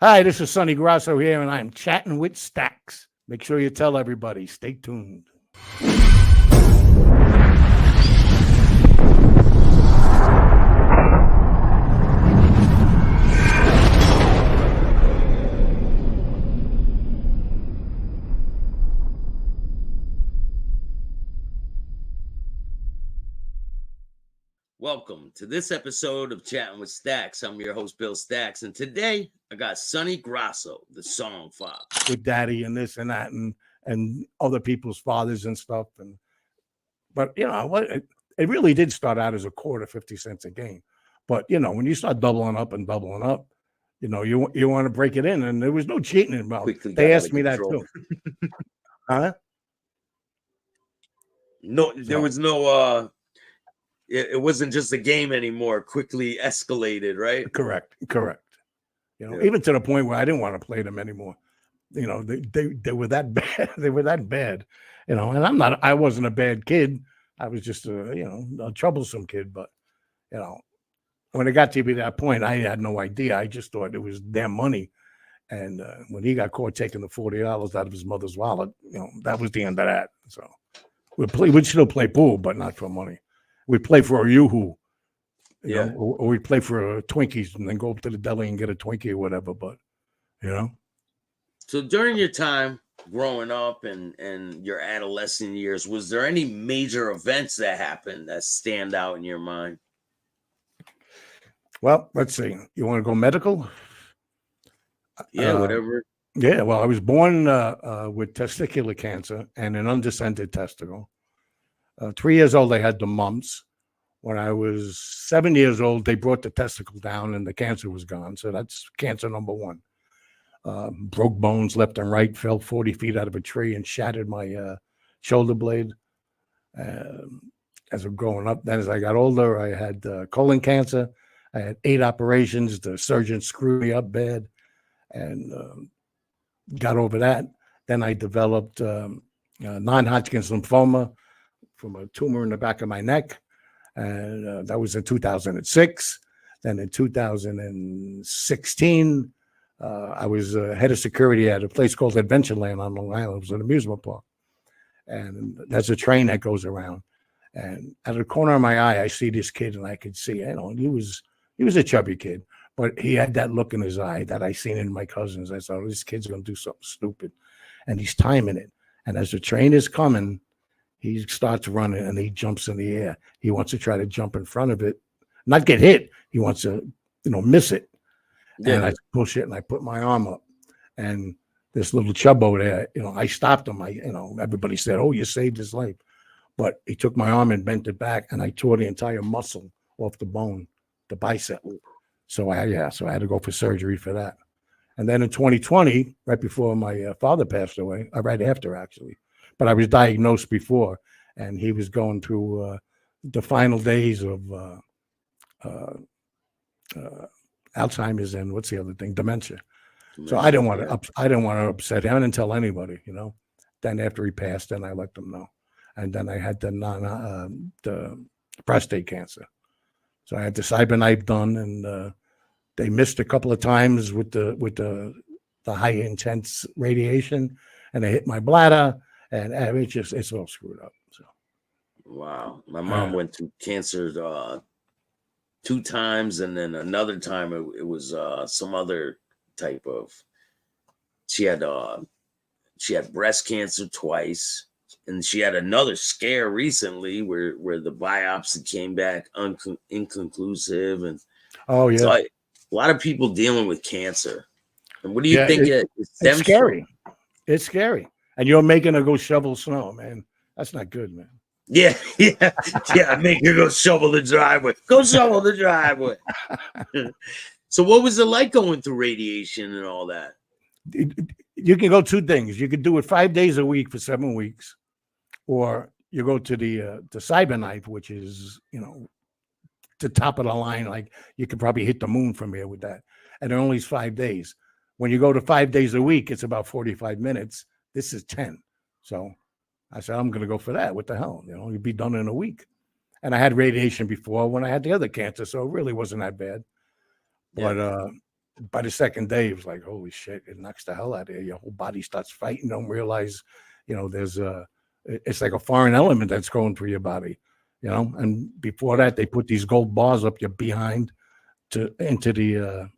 Hi, this is Sonny Grosso here, and I'm chatting with Staxx. Make sure you tell everybody. Stay tuned. Welcome to this episode of Chatting with Staxx. I'm your host, Bill Staxx, and today I got Sonny Grosso, the song father. With daddy and this and that and other people's fathers and stuff. But you know what? It really did start out as a quarter, 50 cents a game. But you know, when you start doubling up, you know, you want to break it in, and there was no cheating involved. They asked me that too. Huh? No, there was no it wasn't just a game anymore. Quickly escalated, right? Correct. You know, even to the point where I didn't want to play them anymore. You know, they were that bad. They were that bad. You know, and I wasn't a bad kid. I was just a troublesome kid. But you know, when it got to be that point, I had no idea. I just thought it was their money. And when he got caught taking the $40 out of his mother's wallet, you know, that was the end of that. So we'd still play pool, but not for money. We'd play for a Yoo-hoo, you know, or we'd play for Twinkies and then go up to the deli and get a Twinkie or whatever. But, you know. So during your time growing up and your adolescent years, was there any major events that happened that stand out in your mind? Well, let's see. You want to go medical? Yeah, whatever. Yeah, well, I was born with testicular cancer and an undescended testicle. 3 years old, I had the mumps. When I was 7 years old, they brought the testicle down and the cancer was gone. So that's cancer number one. Broke bones left and right, fell 40 feet out of a tree and shattered my shoulder blade. As I'm growing up, then as I got older, I had colon cancer. I had 8 operations. The surgeon screwed me up bad and got over that. Then I developed non-Hodgkin's lymphoma from a tumor in the back of my neck. And that was in 2006. Then in 2016, I was head of security at a place called Adventureland on Long Island. It was an amusement park. And there's a train that goes around. And out of the corner of my eye, I see this kid, and I could see, you know, he was a chubby kid, but he had that look in his eye that I seen in my cousins. I thought, oh, this kid's going to do something stupid. And he's timing it. And as the train is coming, he starts running and he jumps in the air. He wants to try to jump in front of it, not get hit. He wants to, you know, miss it. Yeah. And I push it and I put my arm up. And this little chubbo there, you know, I stopped him. Everybody said, oh, you saved his life. But he took my arm and bent it back, and I tore the entire muscle off the bone, the bicep. So I had to go for surgery for that. And then in 2020, right before my father passed away, right after actually, but I was diagnosed before, and he was going through the final days of Alzheimer's and what's the other thing, dementia. So I didn't want to upset him. I didn't tell anybody, you know. Then after he passed, then I let them know, and then I had the prostate cancer. So I had the cyberknife done, and they missed a couple of times with the high intense radiation, and they hit my bladder. And it's all screwed up. So, wow, my mom went through cancer 2 times, and then another time it was some other type of. She had breast cancer twice, and she had another scare recently where the biopsy came back inconclusive, and so a lot of people dealing with cancer. And what do you think? It's scary. It's scary. And you're making her go shovel snow, man. That's not good, man. Yeah. Make her go shovel the driveway. Go shovel the driveway. So what was it like going through radiation and all that? You can go 2 things. You can do it 5 days a week for 7 weeks, or you go to the cyberknife, which is, you know, the top of the line. Like you could probably hit the moon from here with that. And it only is 5 days. When you go to 5 days a week, it's about 45 minutes. This is 10. So I said, I'm going to go for that. What the hell? You know, you'd be done in a week. And I had radiation before when I had the other cancer, so it really wasn't that bad. But by the second day, it was like, holy shit, it knocks the hell out of you. Your whole body starts fighting. Don't realize, there's it's like a foreign element that's going through your body, And before that, they put these gold bars up your behind into the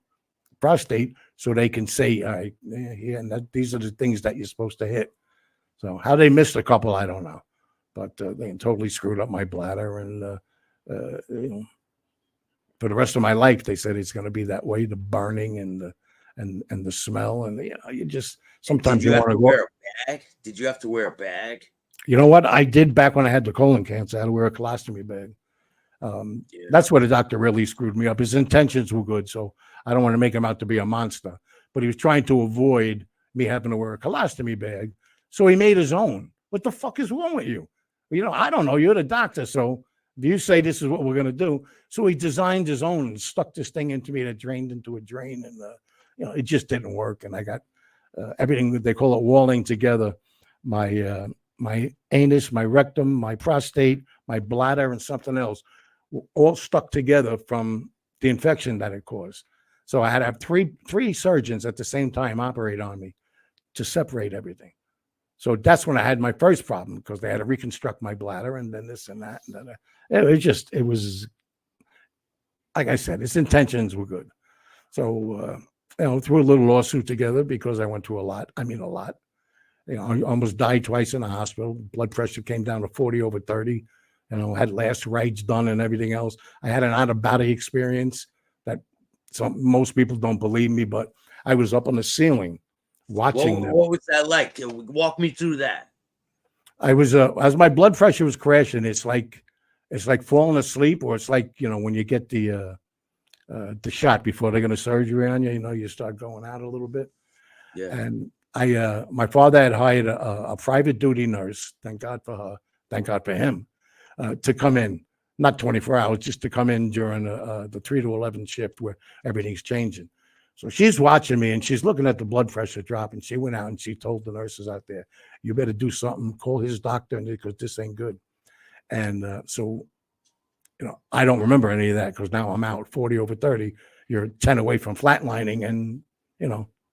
prostate so they can say, all right, yeah, and these are the things that you're supposed to hit. So how they missed a couple, I don't know, but they totally screwed up my bladder, and for the rest of my life, they said it's going to be that way. The burning and the smell, and you just sometimes Did you have want to to wear a bag? Did you have to wear a bag? You know what I did back when I had the colon cancer? I had to wear a colostomy bag. That's where the doctor really screwed me up. His intentions were good, so I don't want to make him out to be a monster, but he was trying to avoid me having to wear a colostomy bag. So he made his own. What the fuck is wrong with you? I don't know. You're the doctor, so you say this is what we're going to do. So he designed his own and stuck this thing into me that drained into a drain, and it just didn't work. And I got everything that they call it walling together. My anus, my rectum, my prostate, my bladder, and something else, all stuck together from the infection that it caused. So I had to have three surgeons at the same time operate on me to separate everything. So that's when I had my first problem, because they had to reconstruct my bladder, and then this and that. And then it was, like I said, its intentions were good. So, threw a little lawsuit together because I went through a lot. I mean, a lot. I almost died twice in the hospital. Blood pressure came down to 40/30. Had last rites done and everything else. I had an out-of-body experience that most people don't believe me, but I was up on the ceiling watching them. What was that like? Walk me through that. I was as my blood pressure was crashing. It's like falling asleep, or it's like when you get the shot before they're going to surgery on you. You start going out a little bit. Yeah. And my father had hired a private duty nurse. Thank God for her. Thank God for him. To come in, not 24 hours, just to come in during the 3 to 11 shift where everything's changing. So she's watching me, and she's looking at the blood pressure drop, and she went out and she told the nurses out there, you better do something, call his doctor, because this ain't good. And so, I don't remember any of that, because now I'm out 40/30. You're 10 away from flatlining, and,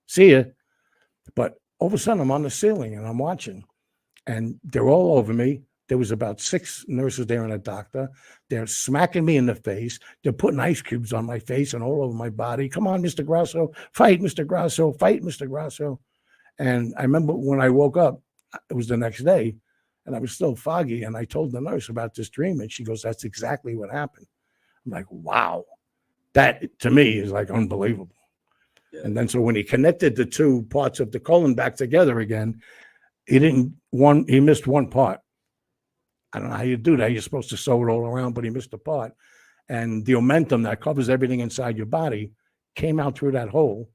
see ya. But all of a sudden I'm on the ceiling and I'm watching, and they're all over me. There was about 6 nurses there and a doctor. They're smacking me in the face. They're putting ice cubes on my face and all over my body. Come on, Mr. Grosso, fight, Mr. Grosso, fight, Mr. Grosso. And I remember when I woke up, it was the next day, and I was still foggy. And I told the nurse about this dream, and she goes, that's exactly what happened. I'm like, wow, that to me is like unbelievable. Yeah. And then so when he connected the 2 parts of the colon back together again, he missed one part. I don't know how you do that. You're supposed to sew it all around, but he missed a part. And the omentum that covers everything inside your body came out through that hole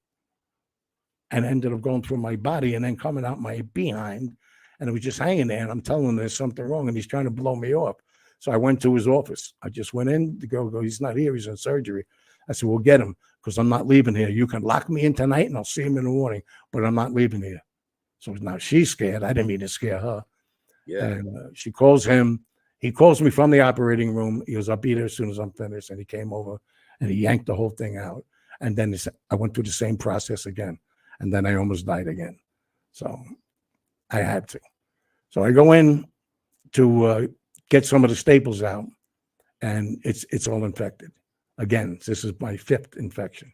and ended up going through my body and then coming out my behind. And it was just hanging there. And I'm telling him there's something wrong, and he's trying to blow me off. So I went to his office. I just went in to go, he's not here. He's in surgery. I said, we'll get him, because I'm not leaving here. You can lock me in tonight and I'll see him in the morning, but I'm not leaving here. So now she's scared. I didn't mean to scare her. Yeah. And she calls him. He calls me from the operating room. He goes, I'll be there as soon as I'm finished. And he came over and he yanked the whole thing out. And then I went through the same process again. And then I almost died again. So I had to. So I go in to get some of the staples out, and it's all infected. Again, this is my 5th infection.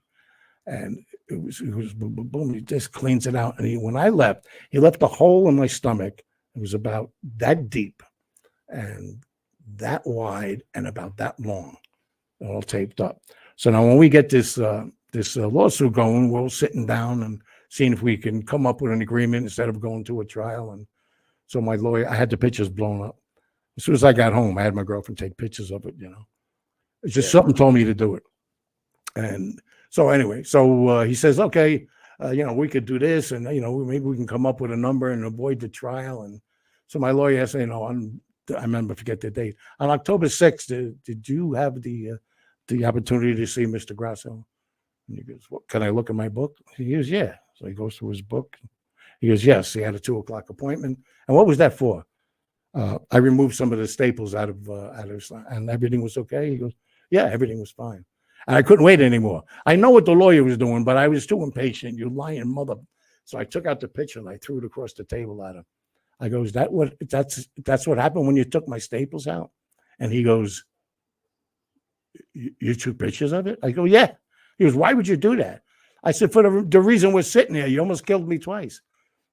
And it was boom, he just cleans it out. And when I left, he left a hole in my stomach. It was about that deep and that wide and about that long, all taped up. So now when we get this lawsuit going, we're all sitting down and seeing if we can come up with an agreement instead of going to a trial. And so my lawyer, I had the pictures blown up. As soon as I got home, I had my girlfriend take pictures of it, It's just something told me to do it. And so anyway, he says, okay, we could do this, and, maybe we can come up with a number and avoid the trial. And so my lawyer said, I remember, forget the date. On October 6th, did you have the opportunity to see Mr. Grosso? And he goes, well, can I look at my book? He goes, yeah. So he goes to his book. He goes, yes, he had a 2:00 appointment. And what was that for? I removed some of the staples out of and everything was okay. He goes, yeah, everything was fine. And I couldn't wait anymore. I know what the lawyer was doing, but I was too impatient. You lying mother. So I took out the picture and I threw it across the table at him. I go, "Is that what that's what happened when you took my staples out?" And he goes, "You took pictures of it?" I go, "Yeah." He goes, "Why would you do that?" I said, "For the reason we're sitting here. You almost killed me twice."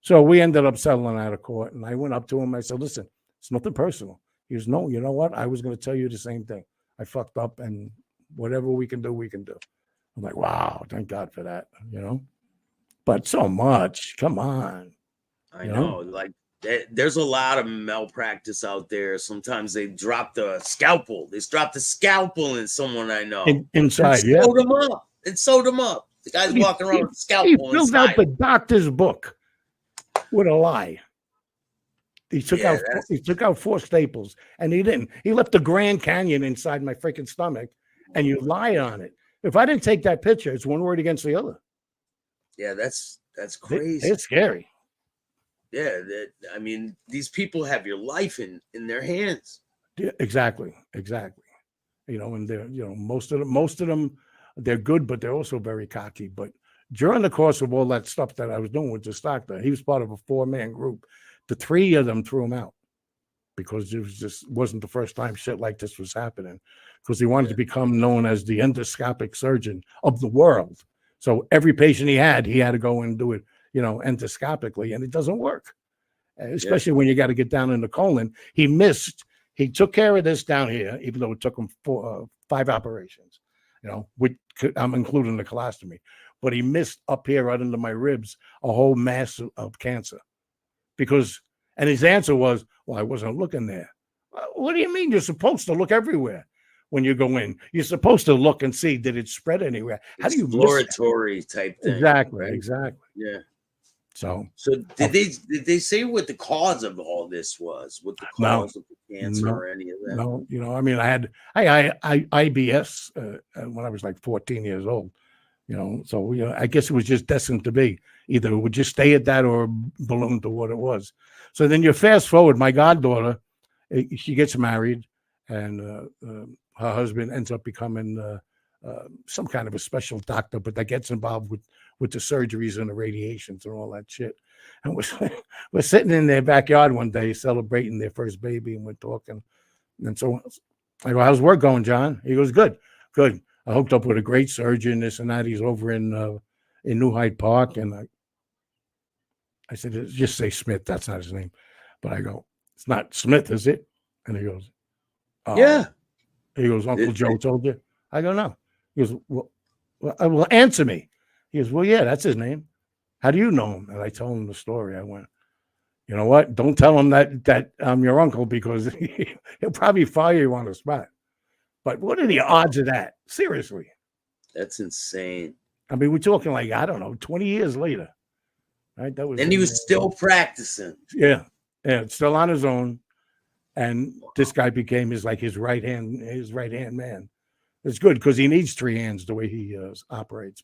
So we ended up settling out of court. And I went up to him. I said, "Listen, it's nothing personal." He goes, "No, you know what? I was going to tell you the same thing. I fucked up, and whatever we can do, we can do." I'm like, wow, thank God for that, you know? But so much, come on. I know, like there's a lot of malpractice out there. Sometimes they drop the scalpel. They drop the scalpel in someone I know. Inside, yeah. Sewed them up. It sewed them up. The guy's walking around with a scalpel. He filled out the doctor's book with a lie. He took out 4 staples, and he didn't. He left the Grand Canyon inside my freaking stomach, and you lie on it. If I didn't take that picture, it's one word against the other. Yeah, that's crazy. It's scary. Yeah, I mean, these people have your life in their hands. Yeah, exactly. You know, and they're, you know, most of them, they're good, but they're also very cocky. But during the course of all that stuff that I was doing with the doctor, he was part of a 4-man group. The 3 of them threw him out because it was just wasn't the first time shit like this was happening. Because he wanted to become known as the endoscopic surgeon of the world. So every patient he had to go and do it, you know, endoscopically, and it doesn't work, especially when you got to get down in the colon. He took care of this down here, even though it took him 5 operations, you know, which I'm including the colostomy, but he missed up here right under my ribs a whole mass of cancer and his answer was, "Well, I wasn't looking there." What do you mean? You're supposed to look everywhere. When you go in, you're supposed to look and see, did it spread anywhere? How do you exploratory type thing? Exactly, right? exactly. Yeah. So did they say what the cause of all this was? What the cause of the cancer or any of that? No, you know, I mean, I had IBS when I was like 14 years old. You know, so you know, I guess it was just destined to be. Either it would just stay at that or balloon to what it was. So then you fast forward. My goddaughter, she gets married, and her husband ends up becoming some kind of a special doctor, but that gets involved with the surgeries and the radiations and all that shit. And we're sitting in their backyard one day celebrating their first baby, and we're talking. And so I go, "How's work going, John?" He goes, "Good. I hooked up with a great surgeon, this and that. He's over in New Hyde Park." And I said, "Just say Smith. That's not his name." But I go, "It's not Smith, is it?" And he goes, "Yeah." He goes, "Uncle Joe told you?" I go, "No." He goes, well, answer me." He goes, "Well, yeah, that's his name. How do you know him?" And I told him the story. I went, "You know what? Don't tell him that I'm your uncle, because he'll probably fire you on the spot." But what are the odds of that? Seriously. That's insane. I mean, we're talking like, I don't know, 20 years later. Right? That was, and he was still practicing. Yeah. Still on his own. And this guy became his right hand man. It's good because he needs 3 hands the way he operates.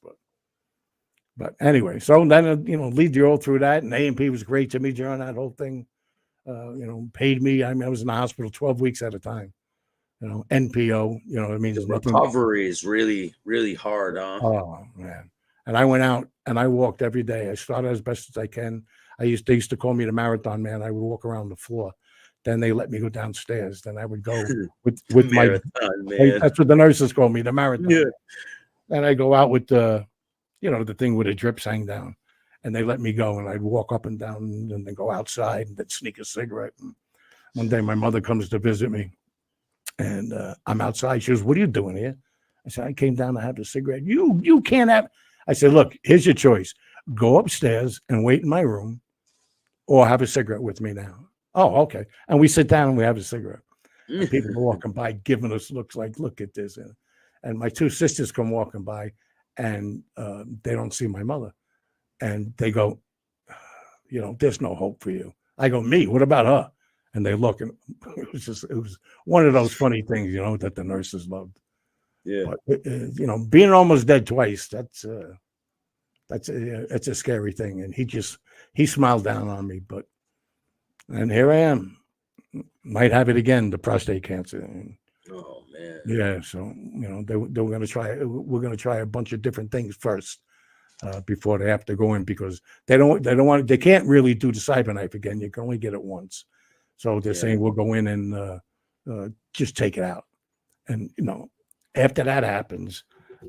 But anyway, so then, you know, lead you all through that. And A&P was great to me during that whole thing. You know, paid me. I mean, I was in the hospital 12 weeks at a time. You know, NPO, you know, I mean, the recovery is really, really hard, huh? Oh, man. And I went out and I walked every day. I started as best as I can. They used to call me the marathon man. I would walk around the floor. Then they let me go downstairs. Then I would go with my man. That's what the nurses call me, the marathon. Yeah. And I go out with the thing with the drips hang down. And they let me go, and I'd walk up and down and then go outside and then sneak a cigarette. And one day my mother comes to visit me, and I'm outside. She goes, "What are you doing here?" I said, "I came down to have a cigarette." You can't have. I said, "Look, here's your choice. Go upstairs and wait in my room, or have a cigarette with me now." "Oh, okay." And we sit down and we have a cigarette. And people are walking by giving us looks like, "Look at this." And my 2 sisters come walking by, and they don't see my mother. And they go, "You know, there's no hope for you." I go, "Me? What about her?" And they look, and it was one of those funny things, you know, that the nurses loved. Yeah. But, you know, being almost dead twice, that's a scary thing. And he smiled down on me, and here I am. Might have it again, the prostate cancer. Oh man. Yeah, so they were going to try. We're going to try a bunch of different things first before they have to go in, because they can't really do the cyberknife again. You can only get it once. So they're saying we'll go in and just take it out. And after that happens,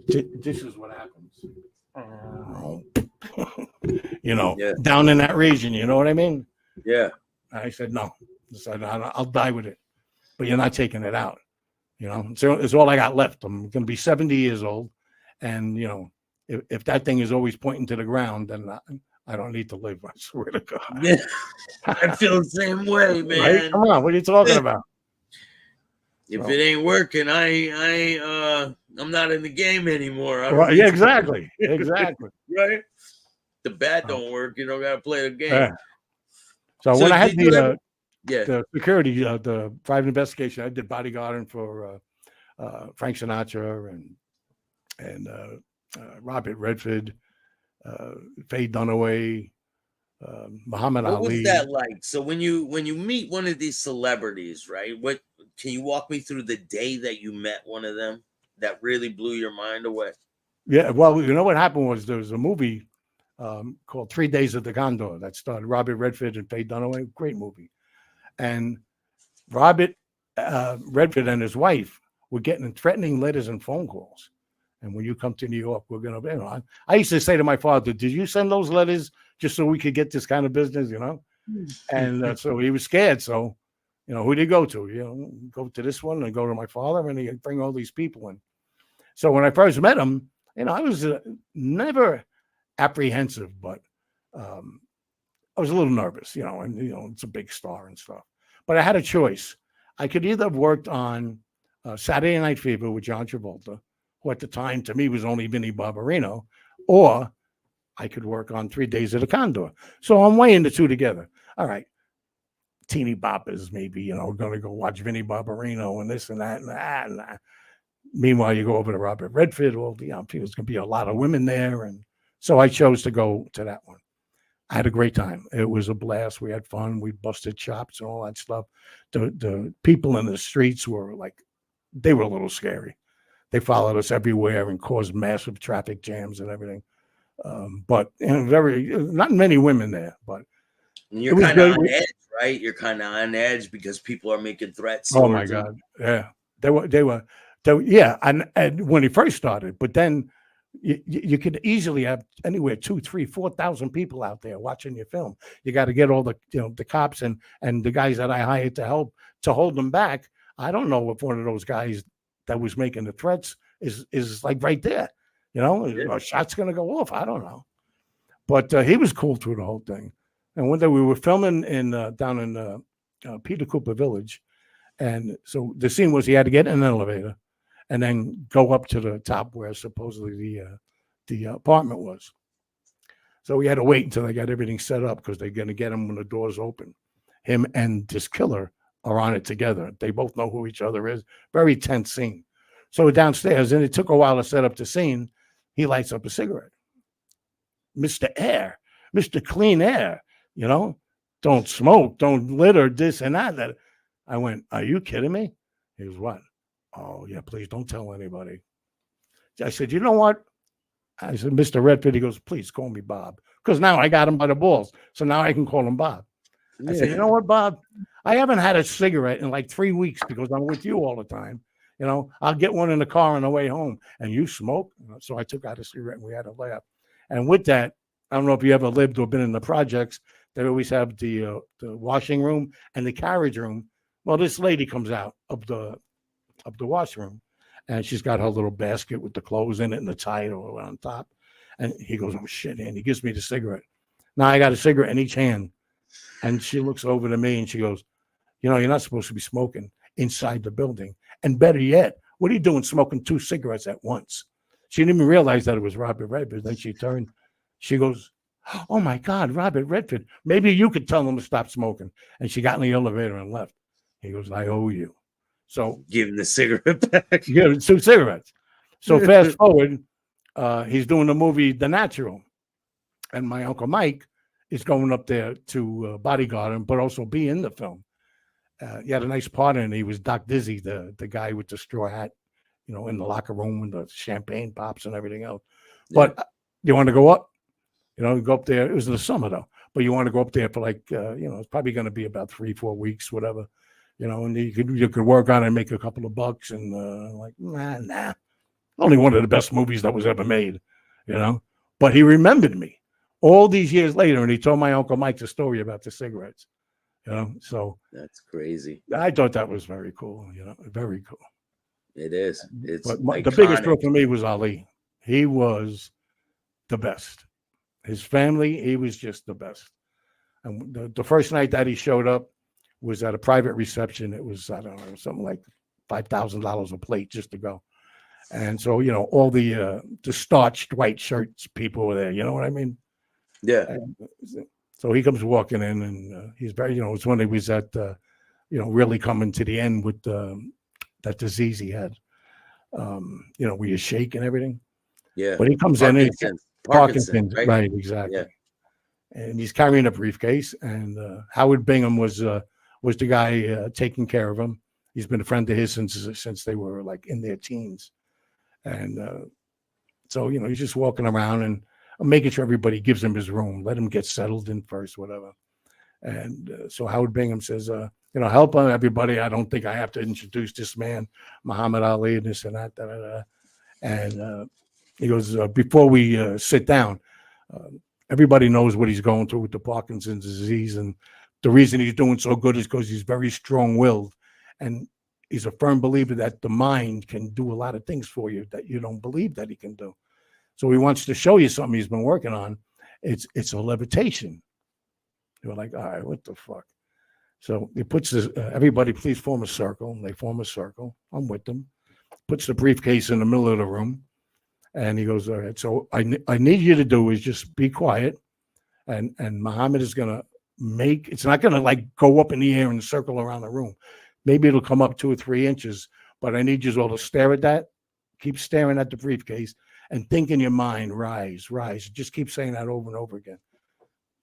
this is what happens. Down in that region, you know what I mean? Yeah. I said no. I said, I'll die with it, but you're not taking it out. So it's all I got left. I'm going to be 70 years old, and if that thing is always pointing to the ground, then I don't need to live. I swear to God. Yeah. I feel the same way, man. Right? Come on, what are you talking about? If it ain't working, I'm not in the game anymore. Yeah, exactly. Exactly. Right? The bat don't work. You don't got to play the game. Yeah. So when I had the security, the private investigation, I did bodyguarding for Frank Sinatra and Robert Redford, Faye Dunaway, Muhammad Ali. What was that like? So when you meet one of these celebrities, right? What can you walk me through the day that you met one of them that really blew your mind away? Yeah, well, what happened was there was a movie called 3 Days at the Condor that starred Robert Redford and Faye Dunaway. Great movie. And Robert Redford and his wife were getting threatening letters and phone calls. And when you come to New York, we're going to, I used to say to my father, did you send those letters just so we could get this kind of business, And so he was scared. So, who did he go to? Go to this one and go to my father, and he bring all these people in. So when I first met him, I was never apprehensive, but I was a little nervous, and it's a big star and stuff. But I had a choice. I could either have worked on Saturday Night Fever with John Travolta, who at the time to me was only Vinnie Barbarino, or I could work on 3 Days of the Condor. So I'm weighing the two together. All right, teeny boppers, maybe, going to go watch Vinnie Barbarino and this and that and that. And that. Meanwhile, you go over to Robert Redford. Well, there's going to be a lot of women there. And so I chose to go to that one. I had a great time. It was a blast. We had fun. We busted chops and all that stuff. The people in the streets were they were a little scary. They followed us everywhere and caused massive traffic jams and everything. But not many women there. But you're kind of on edge, right? You're kind of on edge because people are making threats. Oh my God! Yeah, they were. Yeah, and when he first started, but then you could easily have anywhere 2,000, 3,000, 4,000 people out there watching your film. You got to get all the the cops and the guys that I hired to help to hold them back. I don't know if one of those guys that was making the threats is like right there. A shot's gonna go off. I don't know, but he was cool through the whole thing. And one day we were filming down in Peter Cooper Village, and so the scene was he had to get in an elevator and then go up to the top where supposedly the apartment was. So we had to wait until they got everything set up because they're going to get him when the doors open. Him and this killer are on it together. They both know who each other is. Very tense scene. So we're downstairs, and it took a while to set up the scene. He lights up a cigarette. Mr. Air, Mr. Clean Air, don't smoke, don't litter, this and that. I went, are you kidding me? He goes, what? Oh, yeah, please don't tell anybody. I said, you know what? I said, Mr. Redford. He goes, please call me Bob. Because now I got him by the balls. So now I can call him Bob. I said, you know what, Bob? I haven't had a cigarette in like 3 weeks because I'm with you all the time. I'll get one in the car on the way home. And you smoke? So I took out a cigarette and we had a laugh. And with that, I don't know if you ever lived or been in the projects. They always have the washing room and the carriage room. Well, this lady comes out of the washroom, and she's got her little basket with the clothes in it and the tie all on top. And he goes, oh shit, and he gives me the cigarette. Now I got a cigarette in each hand, and she looks over to me and she goes, you're not supposed to be smoking inside the building. And better yet, what are you doing smoking 2 cigarettes at once? She didn't even realize that it was Robert Redford. Then she turned, she goes, oh my God, Robert Redford, maybe you could tell him to stop smoking. And she got in the elevator and left. He goes, I owe you. So give him the cigarette back. Give him 2 cigarettes. So fast forward, he's doing the movie The Natural. And my Uncle Mike is going up there to bodyguard him, but also be in the film. He had a nice partner, and he was Doc Dizzy, the guy with the straw hat, in the locker room and the champagne pops and everything else. Yeah. But you want to go up? Go up there. It was in the summer though, but you want to go up there for like, it's probably going to be about 3-4 weeks, whatever, and you could work on it and make a couple of bucks. And like, nah, only one of the best movies that was ever made, But he remembered me all these years later, and he told my Uncle Mike the story about the cigarettes, So that's crazy. I thought that was very cool, very cool. It is. It's but the biggest thrill for me was Ali. He was the best. His family, he was just the best. And the first night that he showed up was at a private reception. It was, I don't know, something like $5,000 a plate just to go. And so, all the starched white shirts people were there. You know what I mean? Yeah. And so he comes walking in, and he's very, it's when he was at, really coming to the end with that disease he had, where you shake and everything. Yeah. But he comes in and Parkinson's, right? Exactly. Yeah. And he's carrying a briefcase. And Howard Bingham was the guy taking care of him. He's been a friend of his since they were like in their teens. And so he's just walking around and making sure everybody gives him his room, let him get settled in first, whatever. And so Howard Bingham says, help everybody. I don't think I have to introduce this man, Muhammad Ali, and this and that. And he goes, before we sit down, everybody knows what he's going through with the Parkinson's disease. And the reason he's doing so good is because he's very strong-willed. And he's a firm believer that the mind can do a lot of things for you that you don't believe that he can do. So he wants to show you something he's been working on. It's a levitation. They were like, all right, what the fuck? So he puts this, everybody please form a circle. And they form a circle. I'm with them. Puts the briefcase in the middle of the room. And he goes, all right, so I need you to do is just be quiet. And Muhammad is going to it's not going to like go up in the air and circle around the room. Maybe it'll come up 2 or 3 inches, but I need you all to stare at that. Keep staring at the briefcase and think in your mind, rise, rise. Just keep saying that over and over again.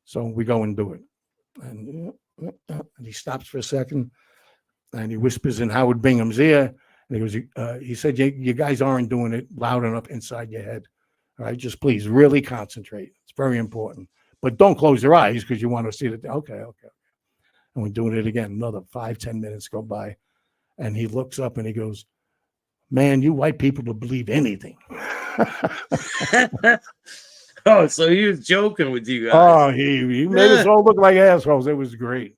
So we go and do it. And he stops for a second and he whispers in Howard Bingham's ear. And he goes, he said, you guys aren't doing it loud enough inside your head. All right, just please really concentrate. It's very important. But don't close your eyes because you want to see that. Okay. And we're doing it again. Another 5-10 minutes go by. And he looks up and he goes, man, you white people will believe anything. Oh, so he was joking with you guys. Oh, he made us all look like assholes. It was great.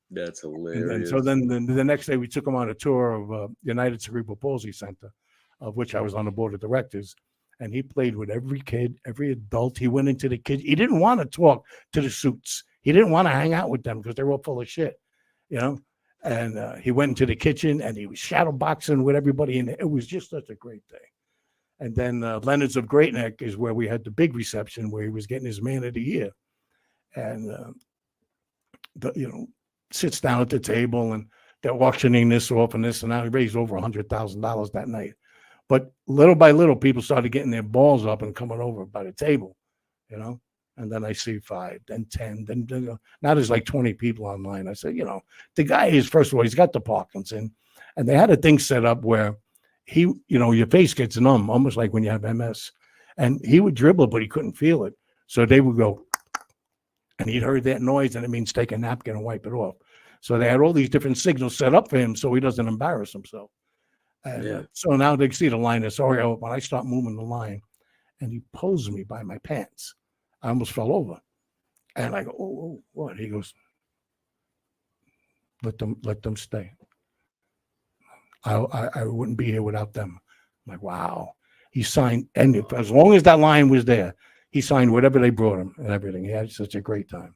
That's hilarious. And so then the next day we took him on a tour of United Cerebral Palsy Center, of which I was on the board of directors. And he played with every kid, every adult. He went into the kids. He didn't want to talk to the suits. He didn't want to hang out with them because they're all full of shit, And he went into the kitchen and he was shadow boxing with everybody. And it was just such a great day. And then Leonard's of Great Neck is where we had the big reception where he was getting his Man of the Year. And, sits down at the table and they're auctioning this off and this. And now he raised over $100,000 that night. But little by little, people started getting their balls up and coming over by the table, And then I see 5, then 10, then now there's like 20 people online. I said, the guy is, first of all, he's got the Parkinson. And they had a thing set up where your face gets numb, almost like when you have MS. And he would dribble, but he couldn't feel it. So they would go, and he'd heard that noise, and it means take a napkin and wipe it off. So they had all these different signals set up for him so he doesn't embarrass himself. And so now they see the line. It's when I start moving the line, and he pulls me by my pants. I almost fell over. And I go, oh, what? He goes, let them stay. I wouldn't be here without them. I'm like, wow. He signed, and as long as that line was there, he signed whatever they brought him and everything. He had such a great time.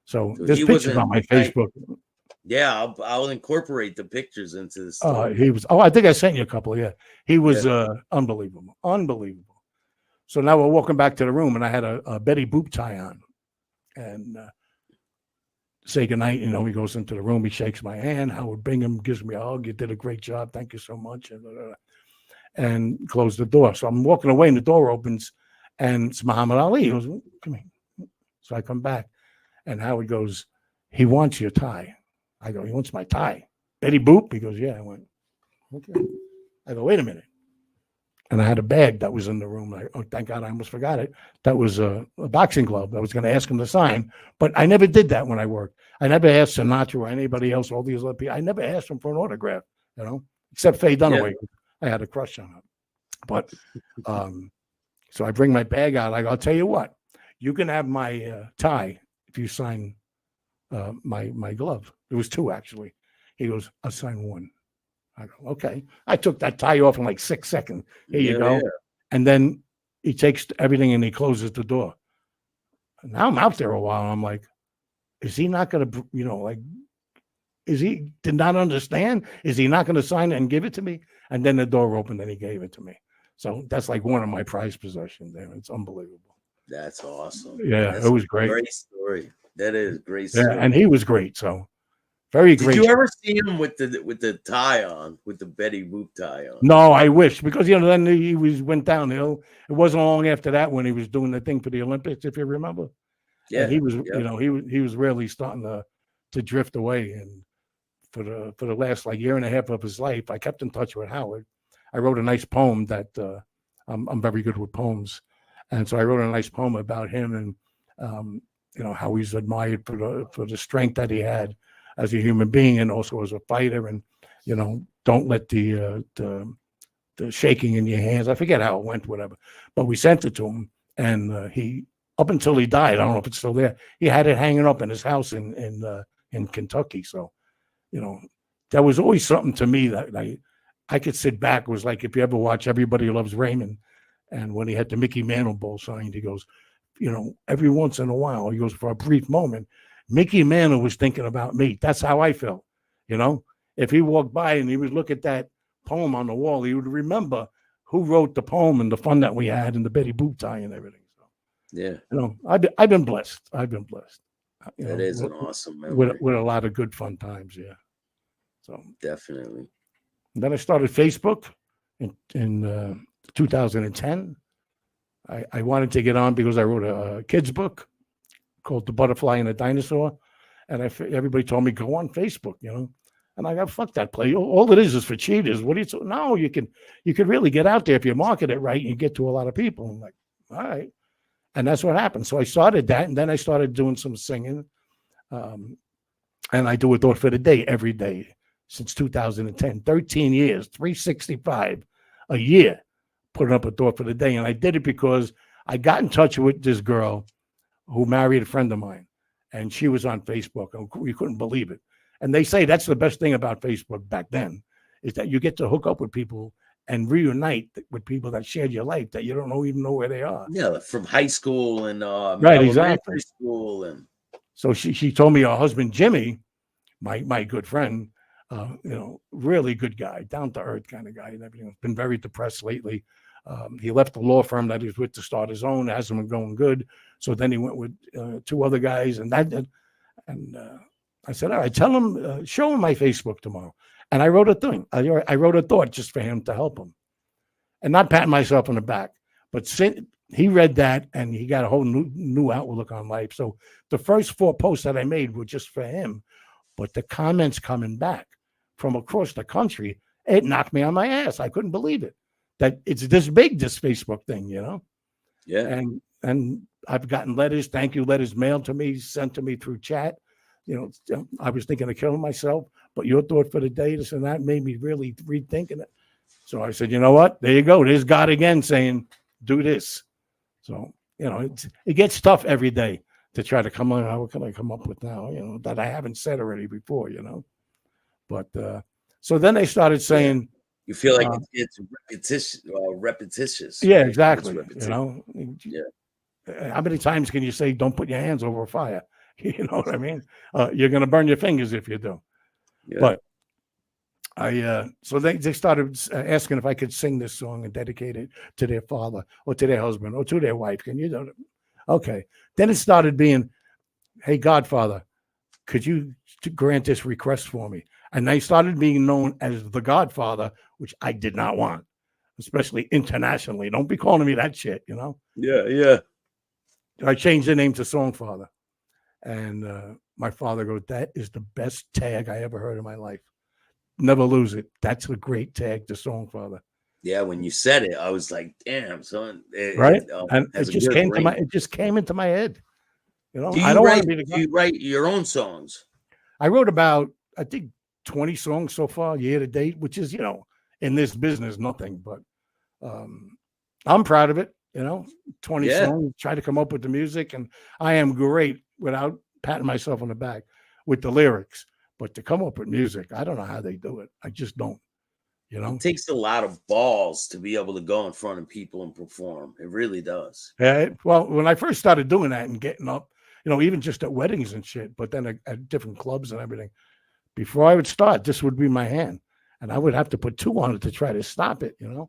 So there's pictures on my Facebook. Yeah, I'll incorporate the pictures into this. He was. I think I sent you a couple. Yeah, he was unbelievable. So now we're walking back to the room, and I had a Betty Boop tie on, and say goodnight. He goes into the room. He shakes my hand. Howard Bingham gives me a hug. You did a great job. Thank you so much. And close the door. So I'm walking away, and the door opens, and it's Muhammad Ali. He goes, come here. So I come back, and Howard goes, he wants your tie. I go, he wants my tie. Betty Boop? He goes, yeah. I went, okay. I go, wait a minute. And I had a bag that was in the room. Oh, thank God, I almost forgot it. That was a boxing glove. I was going to ask him to sign, but I never did that when I worked. I never asked Sinatra or anybody else, all these other people. I never asked them for an autograph, except Faye Dunaway. Yeah. I had a crush on her. But so I bring my bag out. I'll tell you what, you can have my tie if you sign my glove. There was 2, actually. He goes, I'll sign 1. I go, okay. I took that tie off in like 6 seconds. Here you go. Yeah. And then he takes everything and he closes the door. Now I'm out there a while. And I'm like, is he not going to, is he did not understand? Is he not going to sign it and give it to me? And then the door opened and he gave it to me. So that's like one of my prized possessions there. It's unbelievable. That's awesome. Yeah, that's it was great. Great story. That is a great story. Yeah, and he was great. So very great. Did you ever see him with the tie on, with the Betty Boop tie on? No, I wish, because then he went downhill. It wasn't long after that when he was doing the thing for the Olympics, if you remember. Yeah, and he was, he was really starting to drift away. And for the last year and a half of his life, I kept in touch with Howard. I wrote a nice poem that I'm very good with poems, and so I wrote a nice poem about him and how he's admired for the strength that he had as a human being and also as a fighter, and don't let the shaking in your hands. I forget how it went, whatever, but we sent it to him, and he, up until he died, I don't know if it's still there, he had it hanging up in his house in Kentucky. So that was always something to me that I could sit back. It was like, if you ever watch Everybody Loves Raymond, and when he had the Mickey Mantle Bowl signed, he goes, every once in a while, he goes, for a brief moment, Mickey Mantle was thinking about me. That's how I felt. If he walked by and he would look at that poem on the wall, he would remember who wrote the poem and the fun that we had and the Betty Boop tie and everything. So, yeah, I've been blessed. I've been blessed. That is an awesome memory. With a lot of good fun times. Yeah. So definitely. And then I started Facebook in 2010. I wanted to get on because I wrote a kid's book called The Butterfly and the Dinosaur. And everybody told me, go on Facebook, And I got, fuck that place. All it is for cheaters. What do you? No, you could really get out there if you market it right and you get to a lot of people. I'm like, all right. And that's what happened. So I started that, and then I started doing some singing. And I do a thought for the day every day since 2010, 13 years, 365 a year, putting up a thought for the day. And I did it because I got in touch with this girl who married a friend of mine, and she was on Facebook, and we couldn't believe it. And they say that's the best thing about Facebook back then, is that you get to hook up with people and reunite with people that shared your life that you don't even know where they are. Yeah, from high school and right, exactly. School and so she told me her husband Jimmy, my good friend, really good guy, down to earth kind of guy, and everything. Been very depressed lately. He left the law firm that he was with to start his own. It hasn't been going good. So then he went with 2 other guys, and I said, all right, tell him, show him my Facebook tomorrow. And I wrote a thing. I wrote a thought just for him to help him, and not patting myself on the back. But he read that, and he got a whole new outlook on life. So the first 4 posts that I made were just for him, but the comments coming back from across the country, it knocked me on my ass. I couldn't believe it. That it's this big, this Facebook thing, Yeah. And I've gotten letters, thank you letters mailed to me, sent to me through chat. I was thinking of killing myself, but your thought for the day, this and that, made me really rethinking it. So I said, you know what? There you go. There's God again saying, do this. So, it gets tough every day to try to come on. What can I come up with now? That I haven't said already before, But so then they started saying, you feel like it's repetitious. Yeah, exactly. Yeah. How many times can you say, don't put your hands over a fire? You know what I mean? You're going to burn your fingers if you do. Yeah. But so they started asking if I could sing this song and dedicate it to their father or to their husband or to their wife. Can you do it? Okay. Then it started being, hey, Godfather, could you grant this request for me? And they started being known as the Godfather, which I did not want, especially internationally. Don't be calling me that shit, Yeah. I changed the name to Songfather. And my father goes, "That is the best tag I ever heard in my life. Never lose it. That's a great tag, the Songfather." Yeah, when you said it, I was like, "Damn, son!" Right? And it Has a just good came to my ring. it just came into my head. You know, Do I you don't want to write? be the Do guy. you write your own songs? I wrote about, I think, 20 songs so far, year to date, which is, in this business, nothing. But um, I'm proud of it. 20 Yeah, songs, try to come up with the music. And I am great without patting myself on the back with the lyrics. But to come up with music, I don't know how they do it. I just don't, you it know? takes a lot of balls to be able to go in front of people and perform. It really does. Yeah, well, when I first started doing that and getting up, even just at weddings and shit, but then at different clubs and everything, before I would start, this would be my hand. And I would have to put two on it to try to stop it. And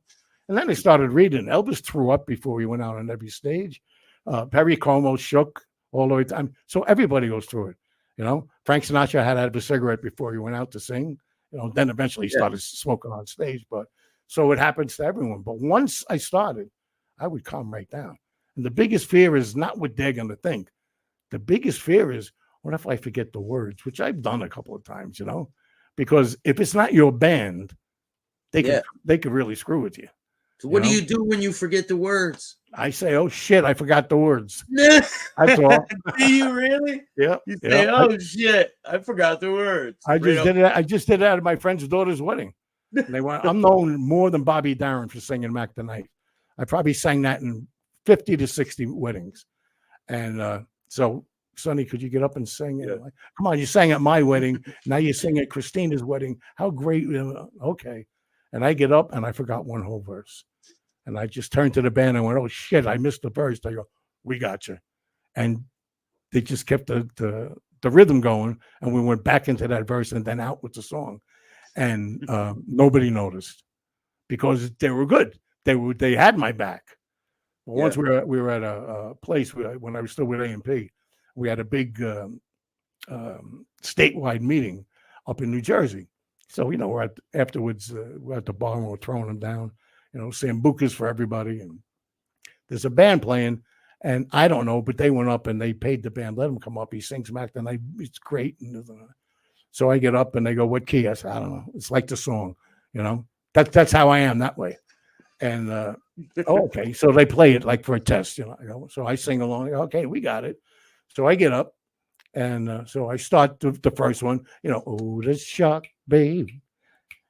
then I started reading. Elvis threw up before he went out on every stage. Perry Como shook all the way time. So everybody goes through it. Frank Sinatra had to have a cigarette before he went out to sing. Then eventually he Yeah. started smoking on stage. But so it happens to everyone. But once I started, I would calm right down. And the biggest fear is not what they're going to think. The biggest fear is, what if I forget the words, which I've done a couple of times, because if it's not your band, they Yeah. could really screw with you. So what do you do when you forget the words? I say, "Oh shit, I forgot the words." Do That's all. you really? Yeah. You say, yeah. "Oh shit, I forgot the words." I just did it. I just did it at my friend's daughter's wedding. And they went, I'm known more than Bobby Darin for singing Mac the Knife. I probably sang that in 50 to 60 weddings. And so, Sonny, could you get up and sing? Yeah. Like, come on, you sang at my wedding. Now you sing at Christina's wedding. How great. Okay. And I get up and I forgot one whole verse. And I just turned to the band and went, "Oh shit, I missed the verse." They go, "We got you." And they just kept the rhythm going. And we went back into that verse and then out with the song. And nobody noticed because they were good. They had my back. But once we were at a place when I was still with A&P, we had a big statewide meeting up in New Jersey. So we're afterwards we're at the bar and we're throwing them down, sambucas for everybody, and there's a band playing, and I don't know, but they went up and they paid the band, let him come up. He sings Mac the Night, it's great. And so I get up and they go, "What key?" I said, "I don't know. It's like the song, That's how I am that way." And okay, so they play it like for a test, So I sing along. Okay, we got it. So I get up, and so I start the first one. "Oh, the shark, babe,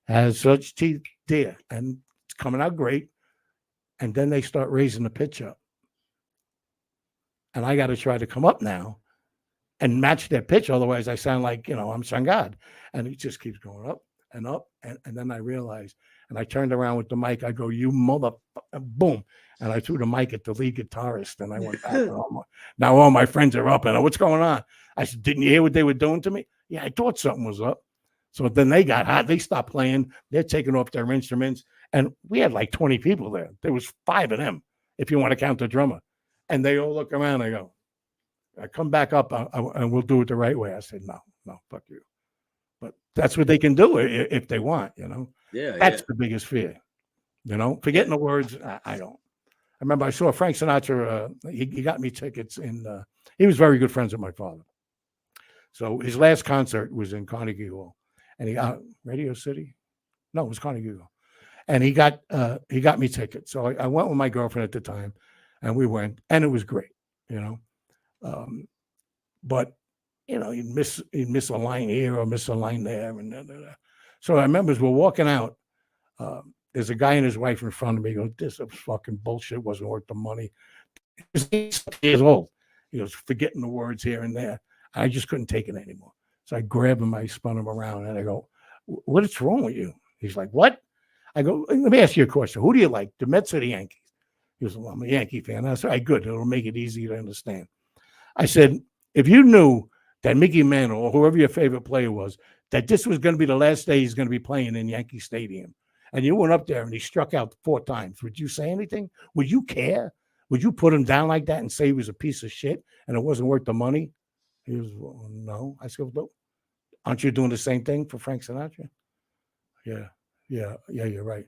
has such teeth, dear," and it's coming out great. And then they start raising the pitch up, and I got to try to come up now and match their pitch. Otherwise, I sound like I'm Shangad, and it just keeps going up and up. And then I realized, and I turned around with the mic. I go, "You mother," boom. And I threw the mic at the lead guitarist, and I went back. Now all my friends are up, and what's going on? I said, "Didn't you hear what they were doing to me?" "Yeah, I thought something was up." So then they got hot. They stopped playing. They're taking off their instruments. And we had like 20 people there. There was 5 of them, if you want to count the drummer. And they all look around. I go, "I come back up and we'll do it the right way." I said, no, fuck you. But that's what they can do if they want, Yeah, That's the biggest fear, forgetting the words. I don't. I remember I saw Frank Sinatra. He got me tickets he was very good friends with my father. So his last concert was in Carnegie Hall, and he got Radio City. No, it was Carnegie Hall. And he got me tickets. So I went with my girlfriend at the time, and we went, and it was great, But you'd miss a line here or miss a line there, and so I remember as we're walking out, there's a guy and his wife in front of me. He goes, "This is fucking bullshit. Wasn't worth the money." He's 6 years old. He goes, forgetting the words here and there. I just couldn't take it anymore. So I grabbed him, I spun him around, and I go, "What's wrong with you?" He's like, "What?" I go, "Let me ask you a question. Who do you like, the Mets or the Yankees?" He goes, "Well, I'm a Yankee fan." I said, "All right, good. It'll make it easy to understand." I said, "If you knew that Mickey Mantle or whoever your favorite player was, that this was going to be the last day he's going to be playing in Yankee Stadium, and you went up there and he struck out 4 times, would you say anything? Would you care? Would you put him down like that and say he was a piece of shit and it wasn't worth the money?" He was, "Well, no." I said, "Well, aren't you doing the same thing for Frank Sinatra?" Yeah, you're right.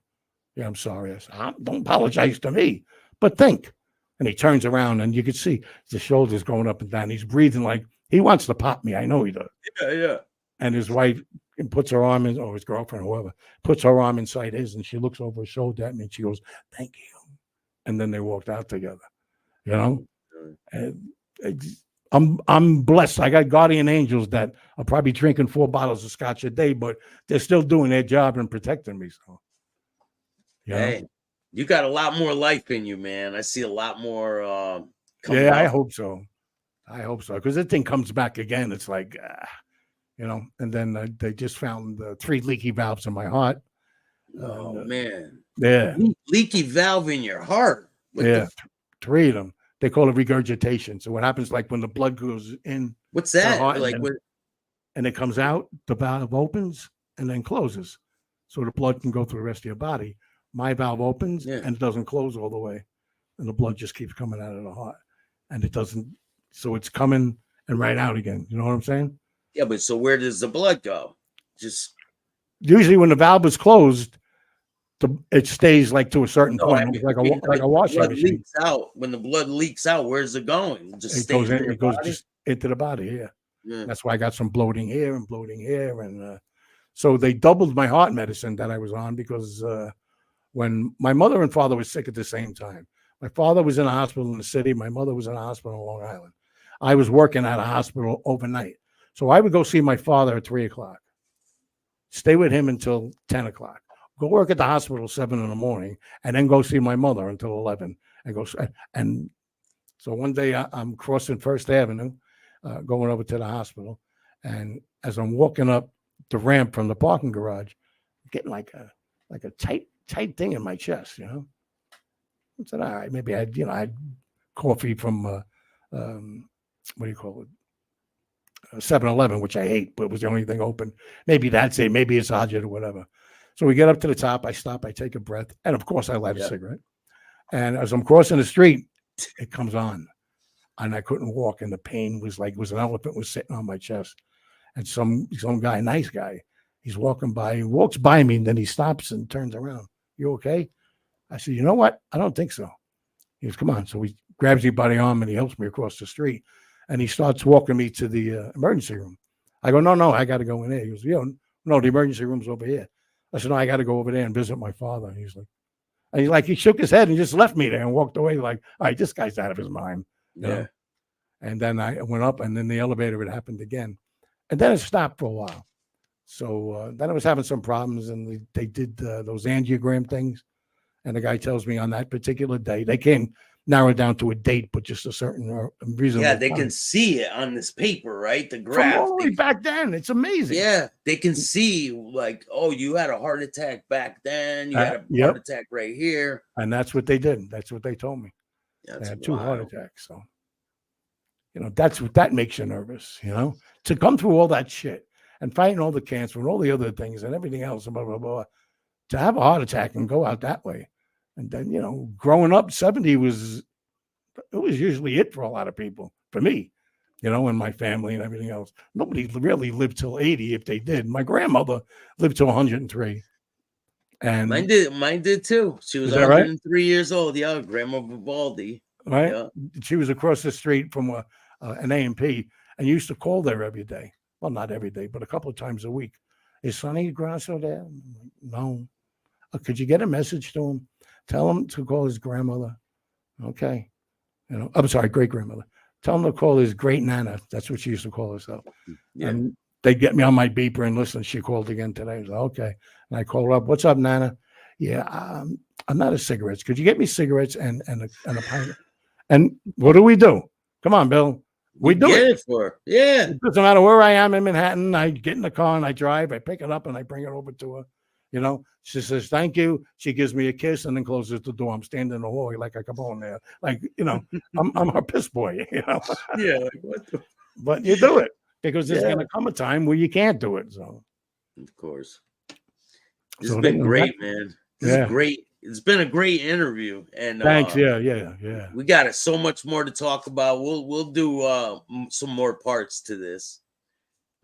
Yeah, I'm sorry. I said, "Don't apologize to me, but think, And he turns around and you could see the shoulders going up and down. He's breathing like he wants to pop me. I know he does. Yeah. And his wife puts her arm in, or his girlfriend, or whoever, puts her arm inside his, and she looks over her shoulder at me and she goes, "Thank you." And then they walked out together. You know, and I'm blessed. I got guardian angels that are probably drinking 4 bottles of scotch a day, but they're still doing their job and protecting me. So, hey, you got a lot more life in you, man. I see a lot more. Yeah, I hope so. I hope so, because that thing comes back again. It's like, and then they just found 3 leaky valves in my heart. Oh man, yeah, leaky valve in your heart. Yeah, 3 of them. They call it regurgitation. So what happens, like when the blood goes in, what's that? Heart, Like and it comes out, the valve opens and then closes, so the blood can go through the rest of your body. My valve opens and it doesn't close all the way, and the blood just keeps coming out of the heart, and it doesn't. So it's coming and right out again. You know what I'm saying? Yeah, but so where does the blood go? Just usually when the valve is closed, it stays like to a certain point, I mean, like a washing blood machine. leaks out. When the blood leaks out, where's it going? It goes just into the body. Yeah. That's why I got some bloating here, and so they doubled my heart medicine that I was on because when my mother and father were sick at the same time. My father was in a hospital in the city. My mother was in a hospital in Long Island. I was working at a hospital overnight. So I would go see my father at 3:00, stay with him until 10:00, go work at the hospital 7 a.m, and then go see my mother until 11. And so one day I'm crossing First Avenue, going over to the hospital. And as I'm walking up the ramp from the parking garage, I'm getting like a tight thing in my chest, I said, all right, maybe I had coffee from, what do you call it? 7-Eleven, which I hate, but it was the only thing open. Maybe that's it. Maybe it's Ajit or whatever. So we get up to the top. I stop. I take a breath. And, of course, I light a cigarette. And as I'm crossing the street, it comes on. And I couldn't walk. And the pain was like it was an elephant was sitting on my chest. And some guy, nice guy, he's walking by. He walks by me, and then he stops and turns around. You okay? I said, you know what? I don't think so. He goes, come on. So he grabs me by the arm, and he helps me across the street. And he starts walking me to the emergency room. I go, no, I got to go in there. He goes, no, the emergency room's over here. I said, no, I got to go over there and visit my father. And he shook his head and just left me there and walked away like, all right, this guy's out of his mind. You know? And then I went up, and then the elevator had happened again. And then it stopped for a while. So then I was having some problems, and they did those angiogram things. And the guy tells me on that particular day, they came narrow down to a date, but just a certain reason. Yeah, they can see it on this paper, right? The graph. From all the way back then. It's amazing. Yeah, they can see like, oh, you had a heart attack back then. You had a heart attack right here. And that's what they did. That's what they told me. That's they had 2 heart attacks. So, that makes you nervous, to come through all that shit and fighting all the cancer and all the other things and everything else, and blah, blah, blah, to have a heart attack and go out that way. And then, growing up, 70 was usually it for a lot of people. For me, and my family and everything else. Nobody really lived till 80 if they did. My grandmother lived till 103. And mine did too. She was 103 years old. Yeah, Grandma Vivaldi. Right. Yeah. She was across the street from an A&P and used to call there every day. Well, not every day, but a couple of times a week. Is Sonny Grosso there? No. Could you get a message to him? Tell him to call his grandmother. Okay. I'm sorry, great grandmother. Tell him to call his great nana. That's what she used to call herself. Yeah. And they get me on my beeper and listen. She called again today. I was like, okay. And I called her up. What's up, Nana? Yeah, I'm out of cigarettes. Could you get me cigarettes and a pint? And what do? Come on, Bill. We do it for her. Yeah. It doesn't matter where I am in Manhattan. I get in the car and I drive. I pick it up and I bring it over to her. She says, thank you. She gives me a kiss and then closes the door. I'm standing in the hallway like I come on there. Like, I'm her piss boy, Yeah. Like, what the... But you do it because there's going to come a time where you can't do it. So, of course. This has been great, man. This is great. It's been a great interview. And thanks. Yeah. We got so much more to talk about. We'll do some more parts to this.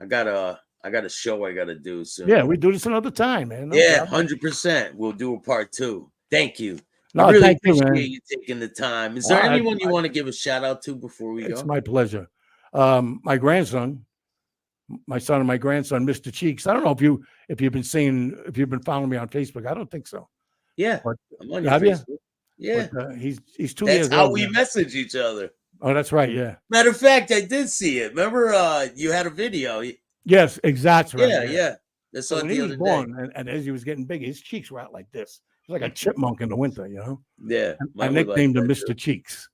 I got a show I got to do soon. Yeah, we do this another time, man. No 100%. We'll do a part 2. Thank you. No, I really thank you, appreciate man. you taking the time. Is there anyone you want to give a shout out to before we It's go? my pleasure. My grandson, my son and my grandson, Mr. Cheeks. I don't know if you've been following me on Facebook. I don't think so. Yeah, But I'm on your have you? Facebook. Yeah, But he's 2 that's years how old we now. message each other. Oh, that's right. Yeah. Matter of fact, I did see it. Remember, you had a video. Yes, exactly right. Yeah, Yeah. yeah. I So saw it when the he was other day. born, and as he was getting bigger, his cheeks were out like this. He was like a chipmunk in the winter, you know. Yeah, And I mine were like nicknamed him that Mr. Cheeks,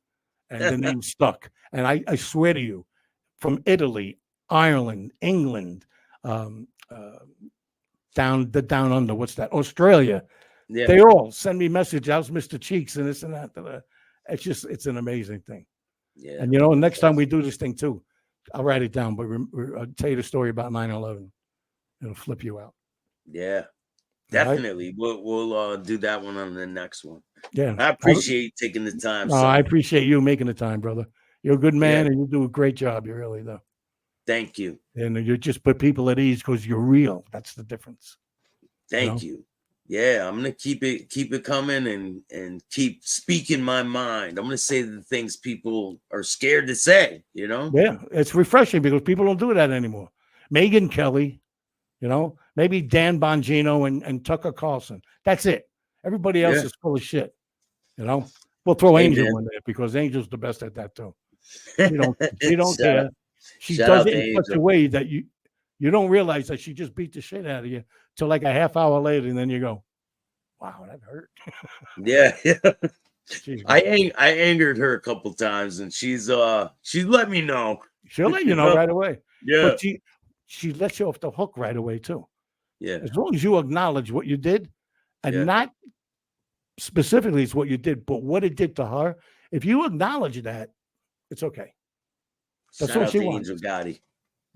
and the name stuck. And I swear to you, from Italy, Ireland, England, um, down under, what's that? Australia. Yeah, They all send me messages. How's Mr. Cheeks and this and that. It's an amazing thing. yeah. And next time we do this thing too, I'll write it down. But I'll tell you the story about 9/11. It'll flip you out. Yeah, All right? definitely. We'll do that one on the next one. Yeah. I appreciate you taking the time. No, son. I appreciate you making the time, brother. You're a good man, and you do a great job. You really do. Thank you. And you just put people at ease because you're real. That's the difference. Thank you. Yeah, I'm gonna keep it coming and keep speaking my mind. I'm gonna say the things people are scared to say, Yeah, it's refreshing because people don't do that anymore. Megyn Kelly, maybe Dan Bongino and Tucker Carlson. That's it. Everybody else is full of shit. We'll throw Angel in there because Angel's the best at that too. She don't care. She does it in such a way that you don't realize that she just beat the shit out of you till like a half hour later, and then you go, "Wow, that hurt." Yeah. I angered her a couple times, and she's let me know. She'll let you know right away. Yeah. But she lets you off the hook right away too. Yeah. As long as you acknowledge what you did, and not specifically it's what you did, but what it did to her. If you acknowledge that, it's okay. That's what she wants. Angel Gotti.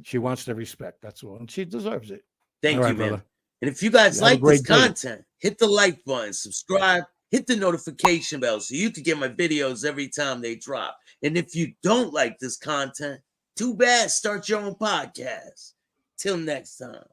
She wants the respect. That's all, and she deserves it. Thank All you, right, man. brother. And if you guys like this day. content, hit the like button, subscribe, hit the notification bell so you can get my videos every time they drop. And if you don't like this content, too bad. Start your own podcast. Till next time.